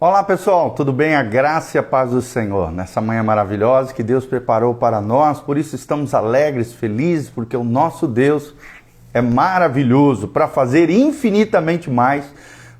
Olá pessoal, tudo bem? A graça e a paz do Senhor, nessa manhã maravilhosa que Deus preparou para nós, por isso estamos alegres, felizes, porque o nosso Deus é maravilhoso para fazer infinitamente mais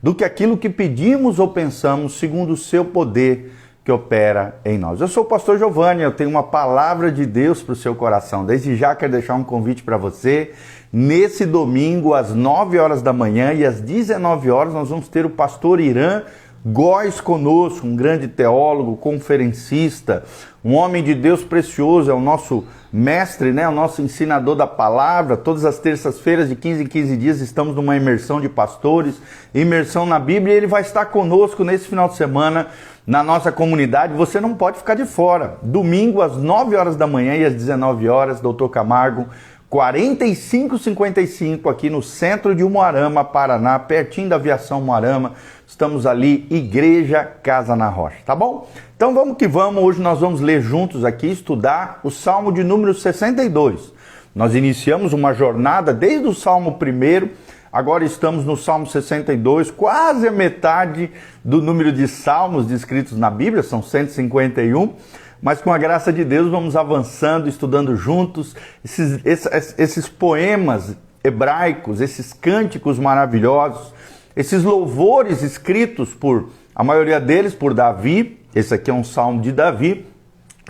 do que aquilo que pedimos ou pensamos, segundo o seu poder que opera em nós. Eu sou o pastor Giovanni, eu tenho uma palavra de Deus para o seu coração. Desde já quero deixar um convite para você. Nesse domingo, às 9 horas da manhã e às 19 horas, nós vamos ter o pastor Irã Góes conosco, um grande teólogo, conferencista, um homem de Deus precioso, é o nosso mestre, né? O nosso ensinador da palavra. Todas as terças-feiras, de 15 em 15 dias, estamos numa imersão de pastores, imersão na Bíblia, e ele vai estar conosco nesse final de semana na nossa comunidade. Você não pode ficar de fora. Domingo, às 9 horas da manhã e às 19 horas, Dr. Camargo, 4555, aqui no centro de Umuarama, Paraná, pertinho da Aviação Umuarama. Estamos ali, Igreja Casa na Rocha, tá bom? Então vamos que vamos, hoje nós vamos ler juntos aqui, estudar o Salmo de número 62. Nós iniciamos uma jornada desde o Salmo 1º, agora estamos no Salmo 62, quase a metade do número de salmos descritos na Bíblia, são 151, mas com a graça de Deus vamos avançando, estudando juntos esses poemas hebraicos, esses cânticos maravilhosos, esses louvores escritos por, a maioria deles por Davi. Esse aqui é um salmo de Davi,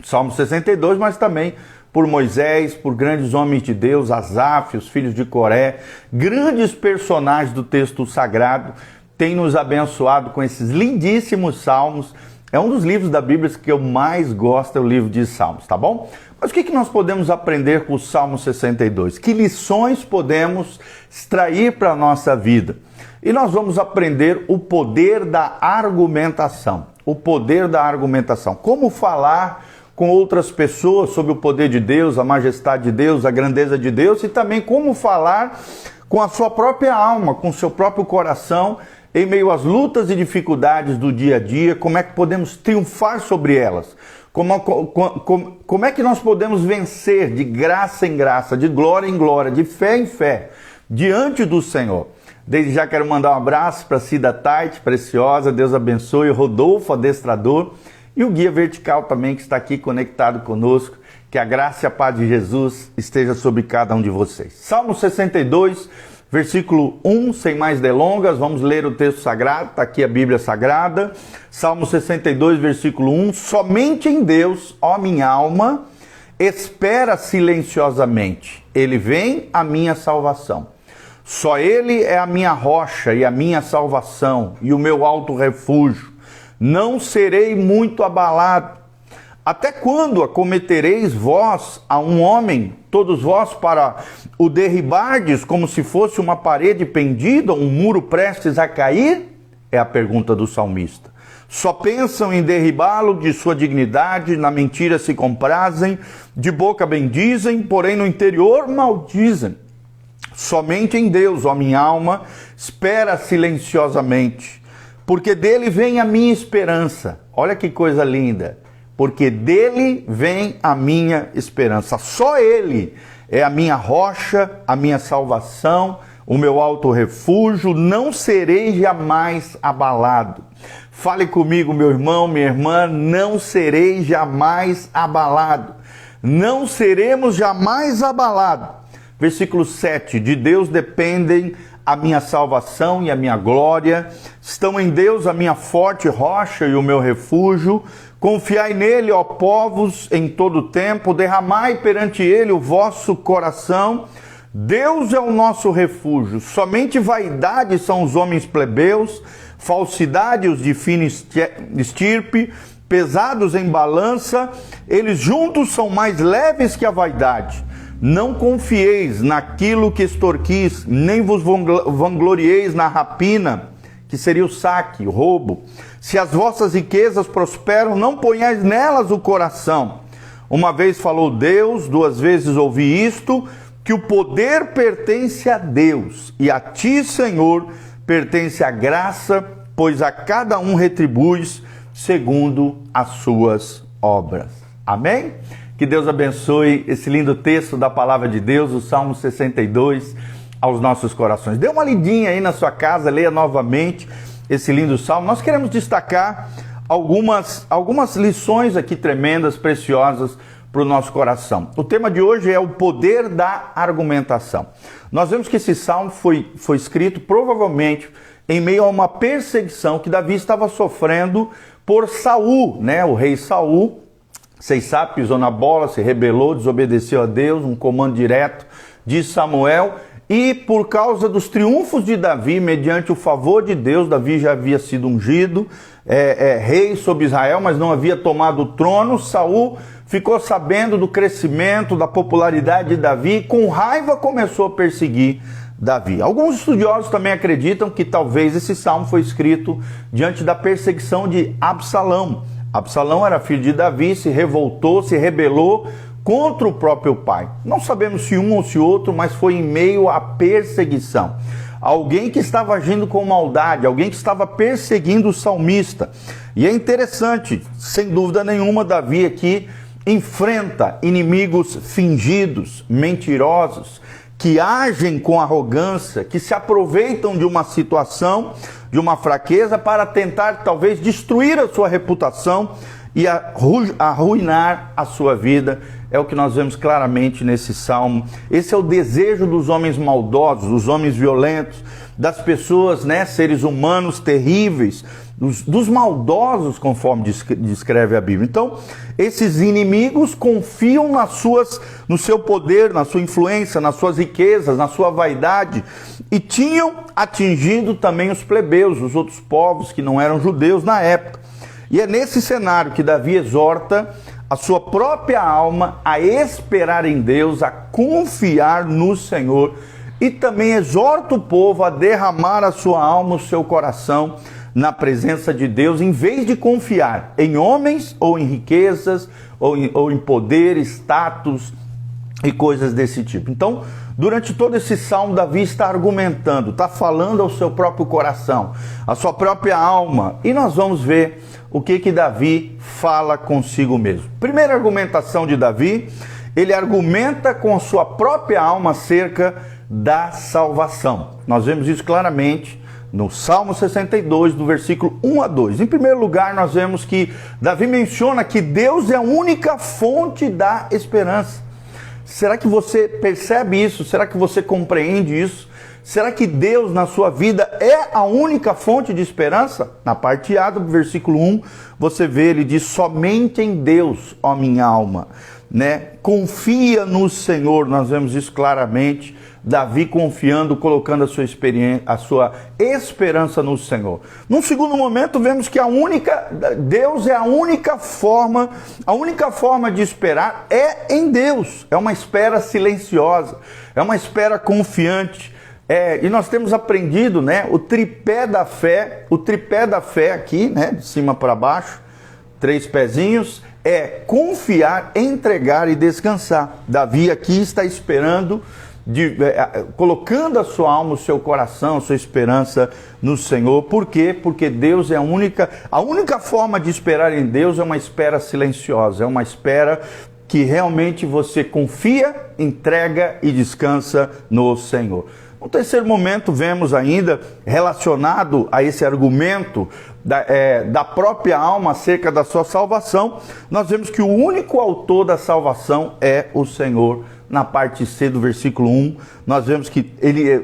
Salmo 62, mas também por Moisés, por grandes homens de Deus, Asaf, os filhos de Coré, grandes personagens do texto sagrado, têm nos abençoado com esses lindíssimos salmos. É um dos livros da Bíblia que eu mais gosto, é o livro de Salmos, tá bom? Mas o que nós podemos aprender com o Salmo 62? Que lições podemos extrair para a nossa vida? E nós vamos aprender o poder da argumentação. O poder da argumentação. Como falar com outras pessoas sobre o poder de Deus, a majestade de Deus, a grandeza de Deus, e também como falar com a sua própria alma, com o seu próprio coração, em meio às lutas e dificuldades do dia a dia. Como é que podemos triunfar sobre elas? Como é que nós podemos vencer de graça em graça, de glória em glória, de fé em fé, diante do Senhor? Desde já quero mandar um abraço para Cida Tite, preciosa, Deus abençoe, Rodolfo, adestrador, e o guia vertical também que está aqui conectado conosco. Que a graça e a paz de Jesus esteja sobre cada um de vocês. Salmo 62, versículo 1, sem mais delongas, vamos ler o texto sagrado, está aqui a Bíblia Sagrada. Salmo 62, versículo 1, somente em Deus, ó minha alma, espera silenciosamente, Ele vem a minha salvação. Só Ele é a minha rocha e a minha salvação e o meu alto refúgio. Não serei muito abalado. Até quando acometereis vós a um homem, todos vós, para o derribardes como se fosse uma parede pendida, um muro prestes a cair? É a pergunta do salmista. Só pensam em derribá-lo de sua dignidade, na mentira se comprazem, de boca bendizem, porém no interior maldizem. Somente em Deus, ó minha alma, espera silenciosamente, porque dele vem a minha esperança. Olha que coisa linda, porque dele vem a minha esperança. Só Ele é a minha rocha, a minha salvação, o meu alto refúgio, não serei jamais abalado. Fale comigo, meu irmão, minha irmã, não serei jamais abalado. Não seremos jamais abalados. Versículo 7, de Deus dependem a minha salvação e a minha glória. Estão em Deus a minha forte rocha e o meu refúgio. Confiai nele, ó povos, em todo o tempo. Derramai perante ele o vosso coração. Deus é o nosso refúgio. Somente vaidade são os homens plebeus, falsidade os de fina estirpe, pesados em balança. Eles juntos são mais leves que a vaidade. Não confieis naquilo que extorquis, nem vos vanglorieis na rapina, que seria o saque, o roubo. Se as vossas riquezas prosperam, não ponhais nelas o coração. Uma vez falou Deus, duas vezes ouvi isto, que o poder pertence a Deus, e a ti, Senhor, pertence a graça, pois a cada um retribuis segundo as suas obras. Amém? Que Deus abençoe esse lindo texto da palavra de Deus, o Salmo 62, aos nossos corações. Dê uma lidinha aí na sua casa, leia novamente esse lindo salmo, nós queremos destacar algumas lições aqui tremendas, preciosas para o nosso coração. O tema de hoje é o poder da argumentação. Nós vemos que esse salmo foi escrito provavelmente em meio a uma perseguição que Davi estava sofrendo por Saul, né? O rei Saul, vocês sabem, pisou na bola, se rebelou, desobedeceu a Deus, um comando direto de Samuel. E por causa dos triunfos de Davi, mediante o favor de Deus, Davi já havia sido ungido rei sobre Israel, mas não havia tomado o trono. Saul ficou sabendo do crescimento, da popularidade de Davi e com raiva começou a perseguir Davi. Alguns estudiosos também acreditam que talvez esse salmo foi escrito diante da perseguição de Absalão. Absalão era filho de Davi, se revoltou, se rebelou contra o próprio pai. Não sabemos se um ou se outro, mas foi em meio à perseguição. Alguém que estava agindo com maldade, alguém que estava perseguindo o salmista. E é interessante, sem dúvida nenhuma, Davi aqui enfrenta inimigos fingidos, mentirosos, que agem com arrogância, que se aproveitam de uma situação, de uma fraqueza, para tentar talvez destruir a sua reputação e arruinar a sua vida. É o que nós vemos claramente nesse salmo. Esse é o desejo dos homens maldosos, dos homens violentos, das pessoas, né, seres humanos terríveis, dos maldosos, conforme descreve a Bíblia. Então, esses inimigos confiam no seu poder, na sua influência, nas suas riquezas, na sua vaidade, e tinham atingido também os plebeus, os outros povos que não eram judeus na época. E é nesse cenário que Davi exorta a sua própria alma a esperar em Deus, a confiar no Senhor, e também exorta o povo a derramar a sua alma, o seu coração na presença de Deus, em vez de confiar em homens ou em riquezas ou em poder, status e coisas desse tipo. Então, durante todo esse salmo, Davi está argumentando, está falando ao seu próprio coração, à sua própria alma, e nós vamos ver o que Davi fala consigo mesmo. Primeira argumentação de Davi, ele argumenta com a sua própria alma acerca da salvação. Nós vemos isso claramente no Salmo 62, do versículo 1 a 2. Em primeiro lugar, nós vemos que Davi menciona que Deus é a única fonte da esperança. Será que você percebe isso? Será que você compreende isso? Será que Deus na sua vida é a única fonte de esperança? Na parte A do versículo 1, você vê, ele diz: somente em Deus, ó minha alma, né? Confia no Senhor. Nós vemos isso claramente. Davi confiando, colocando a sua esperança no Senhor. Num segundo momento, vemos que Deus é a única forma de esperar é em Deus. É uma espera silenciosa, é uma espera confiante. E nós temos aprendido, né, o tripé da fé aqui, né, de cima para baixo, 3 pezinhos, é confiar, entregar e descansar. Davi aqui está esperando, colocando a sua alma, o seu coração, a sua esperança no Senhor. Por quê? Porque Deus é a única forma de esperar em Deus é uma espera silenciosa, é uma espera que realmente você confia, entrega e descansa no Senhor. No terceiro momento, vemos ainda, relacionado a esse argumento da própria alma acerca da sua salvação, nós vemos que o único autor da salvação é o Senhor. Na parte C do versículo 1, nós vemos que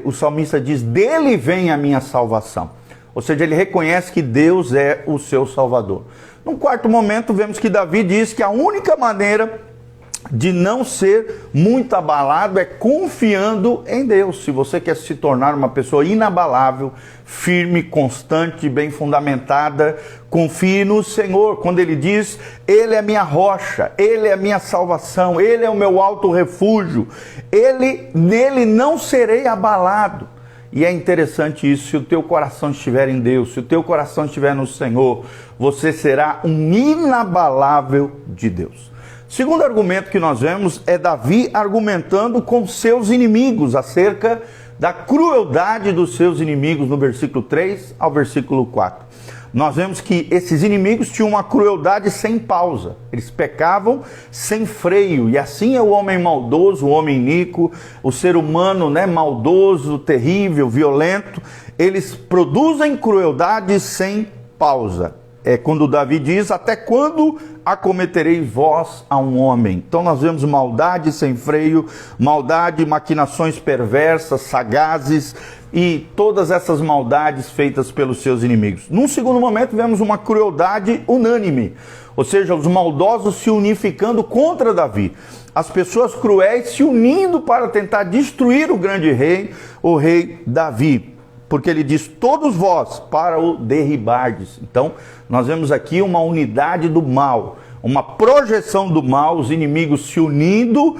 o salmista diz: dele vem a minha salvação. Ou seja, ele reconhece que Deus é o seu Salvador. Num quarto momento, vemos que Davi diz que a única maneira de não ser muito abalado é confiando em Deus. Se você quer se tornar uma pessoa inabalável, firme, constante, bem fundamentada, confie no Senhor. Quando ele diz: Ele é minha rocha, Ele é minha salvação, Ele é o meu alto refúgio, nele não serei abalado. E é interessante isso: se o teu coração estiver em Deus, se o teu coração estiver no Senhor, você será um inabalável de Deus. Segundo argumento que nós vemos é Davi argumentando com seus inimigos acerca da crueldade dos seus inimigos, no versículo 3 ao versículo 4. nós vemos que esses inimigos tinham uma crueldade sem pausa. Eles pecavam sem freio. E assim é o homem maldoso, o homem iníquo, o ser humano, né, maldoso, terrível, violento. Eles produzem crueldade sem pausa. É quando Davi diz: até quando acometereis vós a um homem? Então nós vemos maldade sem freio, maldade, maquinações perversas, sagazes, e todas essas maldades feitas pelos seus inimigos. Num segundo momento vemos uma crueldade unânime, ou seja, os maldosos se unificando contra Davi. As pessoas cruéis se unindo para tentar destruir o grande rei, o rei Davi. Porque ele diz: todos vós para o derribardes. Então, nós vemos aqui uma unidade do mal, uma projeção do mal, os inimigos se unindo,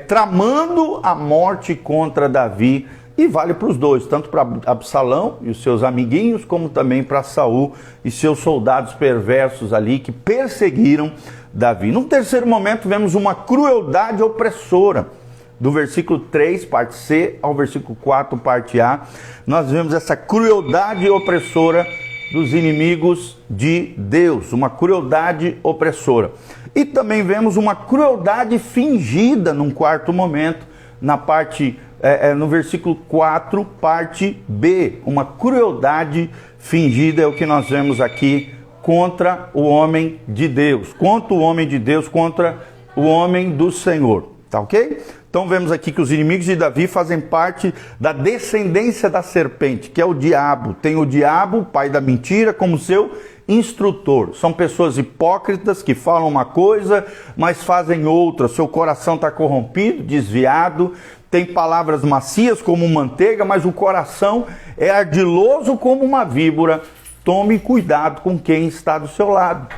tramando a morte contra Davi. E vale para os dois, tanto para Absalão e os seus amiguinhos, como também para Saul e seus soldados perversos ali que perseguiram Davi. Num terceiro momento, vemos uma crueldade opressora. Do versículo 3, parte C, ao versículo 4, parte A, nós vemos essa crueldade opressora dos inimigos de Deus, uma crueldade opressora. E também vemos uma crueldade fingida num quarto momento, na parte, no versículo 4, parte B, uma crueldade fingida é o que nós vemos aqui contra o homem de Deus, contra o homem de Deus, contra o homem do Senhor, tá ok? Então vemos aqui que os inimigos de Davi fazem parte da descendência da serpente, que é o diabo. Tem o diabo, pai da mentira, como seu instrutor. São pessoas hipócritas que falam uma coisa, mas fazem outra. Seu coração está corrompido, desviado. Tem palavras macias como manteiga, mas o coração é ardiloso como uma víbora. Tome cuidado com quem está do seu lado.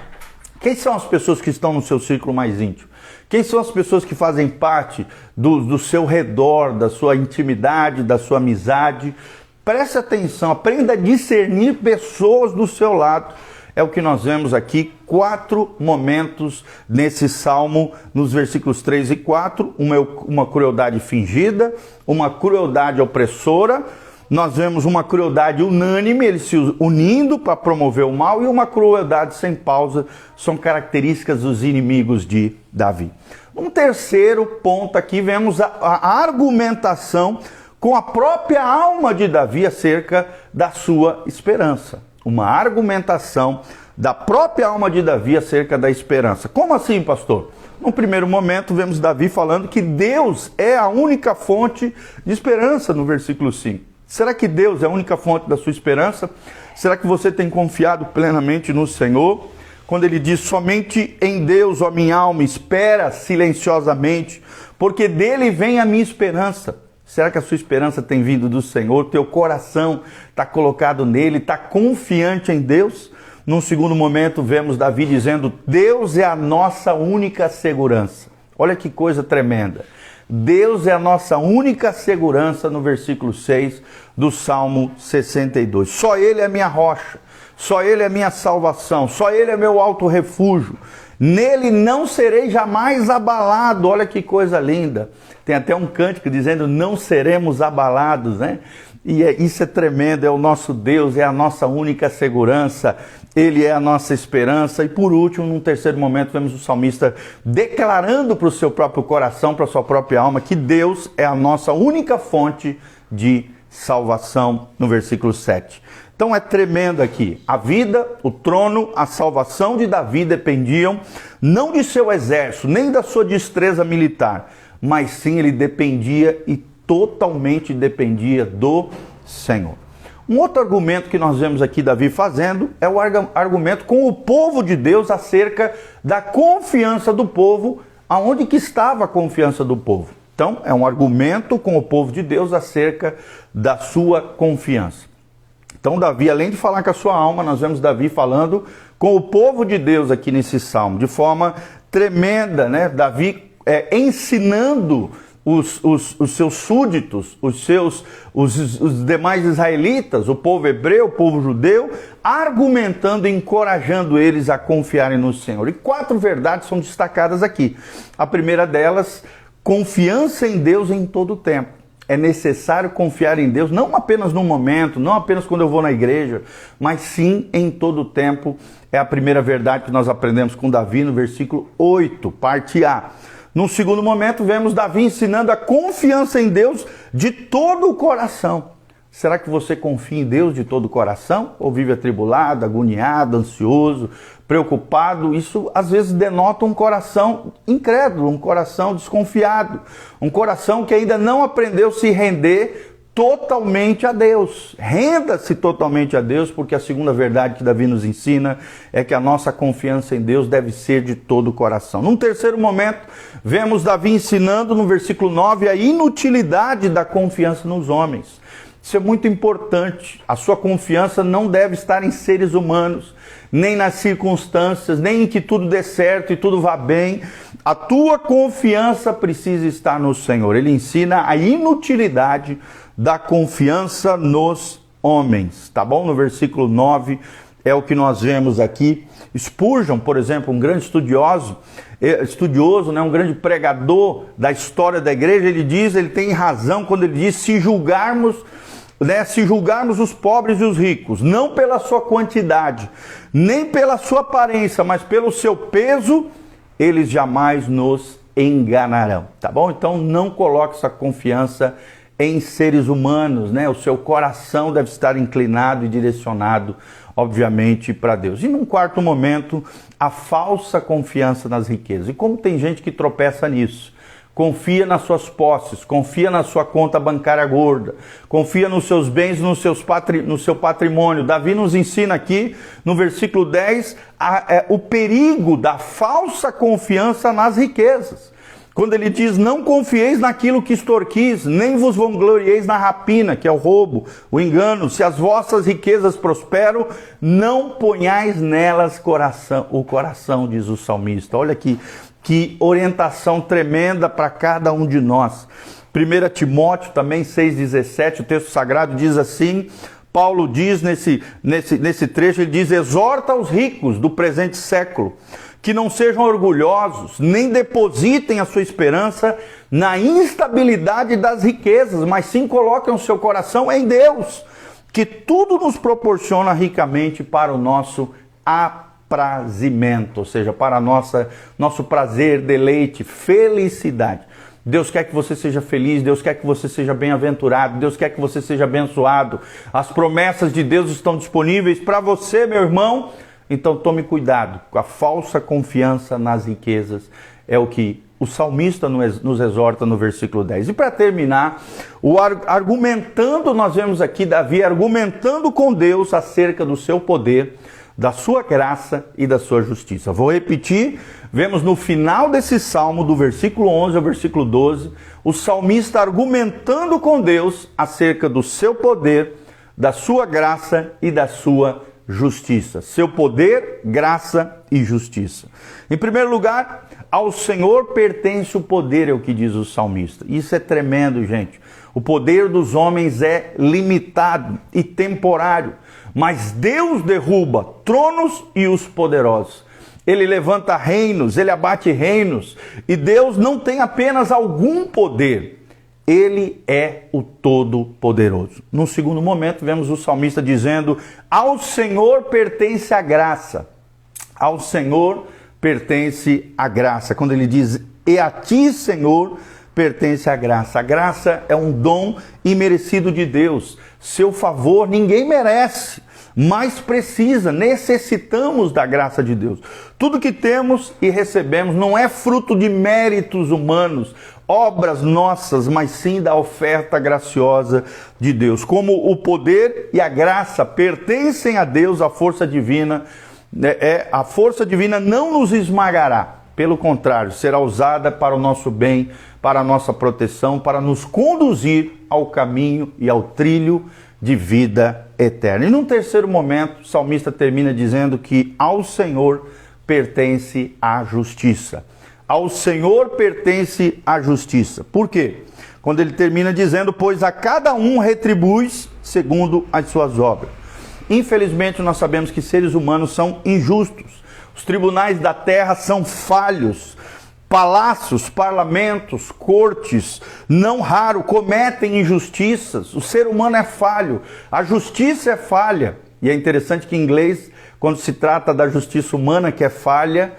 Quem são as pessoas que estão no seu círculo mais íntimo? Quem são as pessoas que fazem parte do seu redor, da sua intimidade, da sua amizade? Preste atenção, aprenda a discernir pessoas do seu lado. É o que nós vemos aqui, 4 momentos nesse salmo, nos versículos 3 e 4. Uma crueldade fingida, uma crueldade opressora. Nós vemos uma crueldade unânime, eles se unindo para promover o mal, e uma crueldade sem pausa, são características dos inimigos de Davi. Um terceiro ponto aqui, vemos a argumentação com a própria alma de Davi acerca da sua esperança. Uma argumentação da própria alma de Davi acerca da esperança. Como assim, pastor? No primeiro momento, vemos Davi falando que Deus é a única fonte de esperança, no versículo 5. Será que Deus é a única fonte da sua esperança? Será que você tem confiado plenamente no Senhor? Quando ele diz: somente em Deus, ó minha alma, espera silenciosamente, porque dele vem a minha esperança. Será que a sua esperança tem vindo do Senhor? Teu coração está colocado nele, está confiante em Deus? Num segundo momento, vemos Davi dizendo: Deus é a nossa única segurança. Olha que coisa tremenda. Deus é a nossa única segurança, no versículo 6 do Salmo 62. Só Ele é minha rocha, só Ele é minha salvação, só Ele é meu alto refúgio. Nele não serei jamais abalado. Olha que coisa linda. Tem até um cântico dizendo: não seremos abalados, né? E isso é tremendo, é o nosso Deus, é a nossa única segurança, Ele é a nossa esperança. E por último, num terceiro momento, vemos o salmista declarando para o seu próprio coração, para a sua própria alma, que Deus é a nossa única fonte de salvação, no versículo 7. Então é tremendo aqui. A vida, o trono, a salvação de Davi dependiam não de seu exército, nem da sua destreza militar, mas sim ele dependia e totalmente dependia do Senhor. Um outro argumento que nós vemos aqui Davi fazendo é o argumento com o povo de Deus acerca da confiança do povo, aonde que estava a confiança do povo. Então, é um argumento com o povo de Deus acerca da sua confiança. Então, Davi, além de falar com a sua alma, nós vemos Davi falando com o povo de Deus aqui nesse salmo, de forma tremenda, né? Davi ensinando os seus súditos, os demais israelitas, o povo hebreu, o povo judeu, argumentando e encorajando eles a confiarem no Senhor. E 4 verdades são destacadas aqui. A primeira delas, confiança em Deus em todo o tempo. É necessário confiar em Deus, não apenas no momento, não apenas quando eu vou na igreja, mas sim em todo o tempo. É a primeira verdade que nós aprendemos com Davi no versículo 8, parte A. No segundo momento, vemos Davi ensinando a confiança em Deus de todo o coração. Será que você confia em Deus de todo o coração? Ou vive atribulado, agoniado, ansioso, preocupado? Isso às vezes denota um coração incrédulo, um coração desconfiado, um coração que ainda não aprendeu a se render totalmente a Deus. Renda-se totalmente a Deus, porque a segunda verdade que Davi nos ensina é que a nossa confiança em Deus deve ser de todo o coração. Num terceiro momento, vemos Davi ensinando no versículo 9 a inutilidade da confiança nos homens. Isso é muito importante. A sua confiança não deve estar em seres humanos, nem nas circunstâncias, nem em que tudo dê certo e tudo vá bem. A tua confiança precisa estar no Senhor. Ele ensina a inutilidade da confiança nos homens, tá bom? No versículo 9 é o que nós vemos aqui. Spurgeon, por exemplo, um grande estudioso, né, um grande pregador da história da igreja, ele tem razão quando ele diz: se julgarmos os pobres e os ricos, não pela sua quantidade, nem pela sua aparência, mas pelo seu peso, eles jamais nos enganarão, tá bom? Então não coloque essa confiança em seres humanos, né? O seu coração deve estar inclinado e direcionado, obviamente, para Deus. E num quarto momento, a falsa confiança nas riquezas. E como tem gente que tropeça nisso? Confia nas suas posses, confia na sua conta bancária gorda, confia nos seus bens, no seu patrimônio. Davi nos ensina aqui, no versículo 10, o perigo da falsa confiança nas riquezas. Quando ele diz: não confieis naquilo que extorquis, nem vos vanglorieis na rapina, que é o roubo, o engano. Se as vossas riquezas prosperam, não ponhais nelas o coração, diz o salmista. Olha aqui, que orientação tremenda para cada um de nós. 1 Timóteo também 6,17, o texto sagrado diz assim, Paulo diz nesse trecho, ele diz: exorta os ricos do presente século, que não sejam orgulhosos, nem depositem a sua esperança na instabilidade das riquezas, mas sim coloquem o seu coração em Deus, que tudo nos proporciona ricamente para o nosso aprazimento, ou seja, para nosso prazer, deleite, felicidade. Deus quer que você seja feliz, Deus quer que você seja bem-aventurado, Deus quer que você seja abençoado. As promessas de Deus estão disponíveis para você, meu irmão. Então tome cuidado com a falsa confiança nas riquezas. É o que o salmista nos exorta no versículo 10. E para terminar, nós vemos aqui Davi argumentando com Deus acerca do seu poder, da sua graça e da sua justiça. Vou repetir, vemos no final desse salmo, do versículo 11 ao versículo 12, o salmista argumentando com Deus acerca do seu poder, da sua graça e da sua justiça. Seu poder, graça e justiça. Em primeiro lugar, ao Senhor pertence o poder, é o que diz o salmista. Isso é tremendo, gente. O poder dos homens é limitado e temporário, mas Deus derruba tronos e os poderosos. Ele levanta reinos, ele abate reinos, e Deus não tem apenas algum poder, ele é o Todo-Poderoso. No segundo momento, vemos o salmista dizendo: ao Senhor pertence a graça. Ao Senhor pertence a graça. Quando ele diz: e a ti, Senhor, pertence a graça. A graça é um dom imerecido de Deus. Seu favor ninguém merece, mas necessitamos da graça de Deus. Tudo que temos e recebemos não é fruto de méritos humanos, obras nossas, mas sim da oferta graciosa de Deus. Como o poder e a graça pertencem a Deus, a força divina não nos esmagará. Pelo contrário, será usada para o nosso bem, para a nossa proteção, para nos conduzir ao caminho e ao trilho de vida eterna. E num terceiro momento, o salmista termina dizendo que ao Senhor pertence a justiça. Ao Senhor pertence a justiça. Por quê? Quando ele termina dizendo: pois a cada um retribui segundo as suas obras. Infelizmente, nós sabemos que seres humanos são injustos. Os tribunais da terra são falhos. Palácios, parlamentos, cortes, não raro, cometem injustiças. O ser humano é falho, a justiça é falha. E é interessante que em inglês, quando se trata da justiça humana que é falha,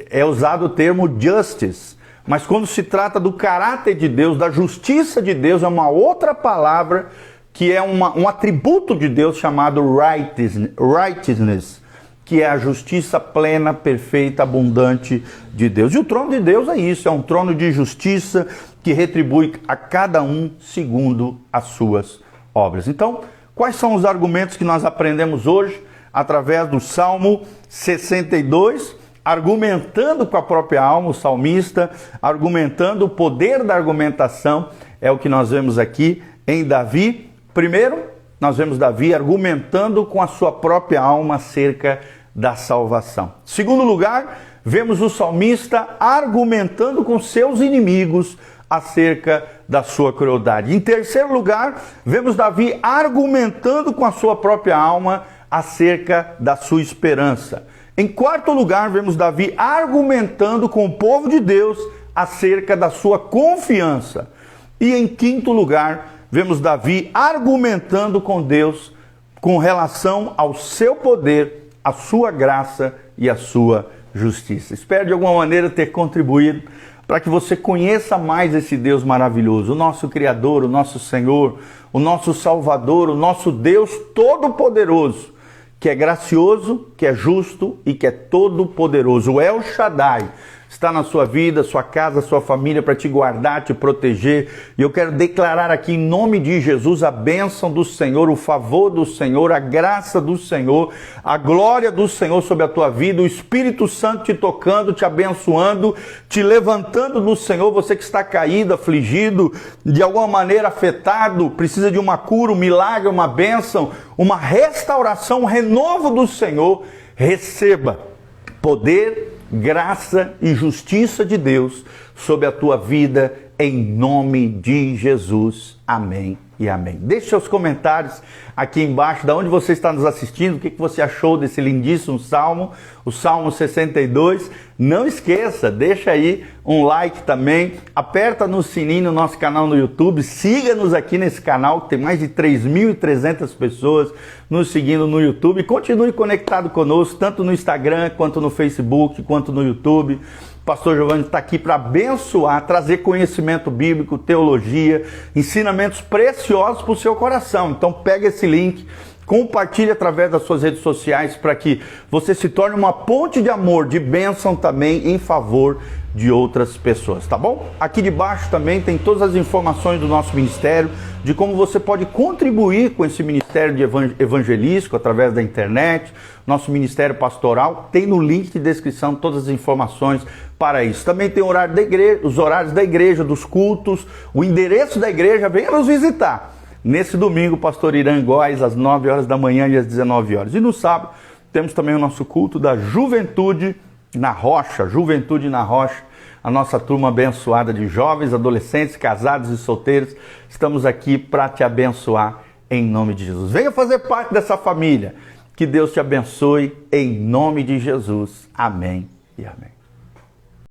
é usado o termo justice. Mas quando se trata do caráter de Deus, da justiça de Deus, é uma outra palavra que é um atributo de Deus chamado righteousness, que é a justiça plena, perfeita, abundante de Deus. E o trono de Deus é isso, é um trono de justiça que retribui a cada um segundo as suas obras. Então, quais são os argumentos que nós aprendemos hoje através do Salmo 62, argumentando com a própria alma, o salmista, argumentando o poder da argumentação, é o que nós vemos aqui em Davi. Primeiro, nós vemos Davi argumentando com a sua própria alma acerca da salvação. Segundo lugar, vemos o salmista argumentando com seus inimigos acerca da sua crueldade. Em terceiro lugar, vemos Davi argumentando com a sua própria alma acerca da sua esperança. Em quarto lugar, vemos Davi argumentando com o povo de Deus acerca da sua confiança. E em quinto lugar, vemos Davi argumentando com Deus com relação ao seu poder, a sua graça e a sua justiça. Espero de alguma maneira ter contribuído para que você conheça mais esse Deus maravilhoso, o nosso Criador, o nosso Senhor, o nosso Salvador, o nosso Deus Todo-Poderoso, que é gracioso, que é justo e que é todo-poderoso. O El Shaddai está na sua vida, sua casa, sua família, para te guardar, te proteger. E eu quero declarar aqui em nome de Jesus a bênção do Senhor, o favor do Senhor, a graça do Senhor, a glória do Senhor sobre a tua vida, o Espírito Santo te tocando, te abençoando, te levantando no Senhor. Você que está caído, afligido, de alguma maneira afetado, precisa de uma cura, um milagre, uma bênção, uma restauração, um renovo do Senhor. Receba poder, graça e justiça de Deus sobre a tua vida, em nome de Jesus. Amém e amém. Deixe seus comentários aqui embaixo, de onde você está nos assistindo, o que você achou desse lindíssimo salmo, o Salmo 62. Não esqueça, deixa aí um like também, aperta no sininho no nosso canal no YouTube, siga-nos aqui nesse canal, que tem mais de 3.300 pessoas nos seguindo no YouTube. Continue conectado conosco, tanto no Instagram, quanto no Facebook, quanto no YouTube. Pastor Giovanni está aqui para abençoar, trazer conhecimento bíblico, teologia, ensinamentos preciosos para o seu coração. Então pega esse link, compartilhe através das suas redes sociais para que você se torne uma ponte de amor, de bênção também em favor de outras pessoas, tá bom? Aqui debaixo também tem todas as informações do nosso ministério, de como você pode contribuir com esse ministério de evangelístico através da internet, nosso ministério pastoral. Tem no link de descrição todas as informações para isso. Também tem o horário da igreja, os horários da igreja, dos cultos, o endereço da igreja. Venha nos visitar. Nesse domingo, pastor Irã Góes, às 9 horas da manhã e às 19 horas. E no sábado, temos também o nosso culto da Juventude na Rocha, Juventude na Rocha, a nossa turma abençoada de jovens, adolescentes, casados e solteiros. Estamos aqui para te abençoar em nome de Jesus. Venha fazer parte dessa família. Que Deus te abençoe em nome de Jesus. Amém e amém.